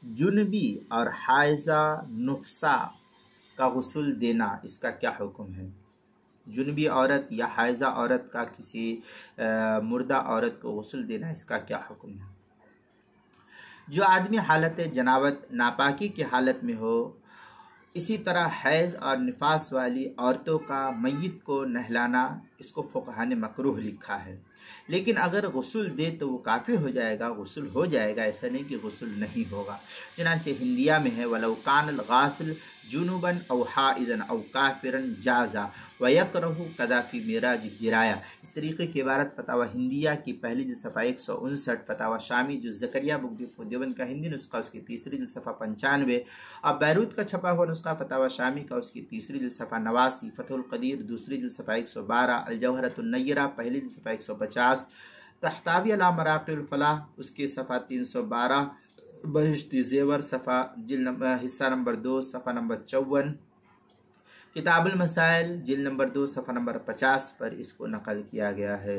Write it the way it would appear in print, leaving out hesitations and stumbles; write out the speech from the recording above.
जुनबी और हाइजा नुफसा का गुस्ल देना, इसका क्या हुक्म है? जुनबी औरत या हाइजा औरत का किसी मुर्दा औरत को गुस्ल देना, इसका क्या हुक्म है? जो आदमी हालत जनाबत नापाकी की हालत में हो, इसी तरह हैज़ और निफास वाली औरतों का मय्यत को नहलाना, इसको फ़ुक़हा ने मकरूह लिखा है। लेकिन अगर गुस्ल दे तो वो काफ़ी हो जाएगा, गुस्ल हो जाएगा, ऐसा नहीं कि गुस्ल नहीं होगा। चुनांचे हिंदिया में है, वलौ कानल गासिल जुनुबन औ हाइदन औ काफिरन जाजा वयकरहु कदाफी मेराज गिराया। इस तरीके की इबारत फतावा हिंदिया की पहली जिल्द सफ़ा 159, फतावा शामी जो ज़करिया बुक देवबंद का हिंदी नुस्खा उसकी तीसरी जिल्द सफ़ा 95 और बैरूत का छपा हुआ नुस्खा फतावा शामी का उसकी तीसरी जिल्द सफ़ा 89, फतहुल क़दीर दूसरी जिल्द सफ़ा 112, अल जौहरतुन नय्यरा पहली जिल्द सफ़ा 150, तहतावी अला मराक़िल फ़लाह उसके सफ़ा 312, बहिश्ती ज़ेवर सफ़ा हिस्सा नंबर 2 सफ़ा नंबर 54, किताबुल मसाइल जिल्द नंबर 2 सफ़ा नंबर 50 पर इसको नकल किया गया है।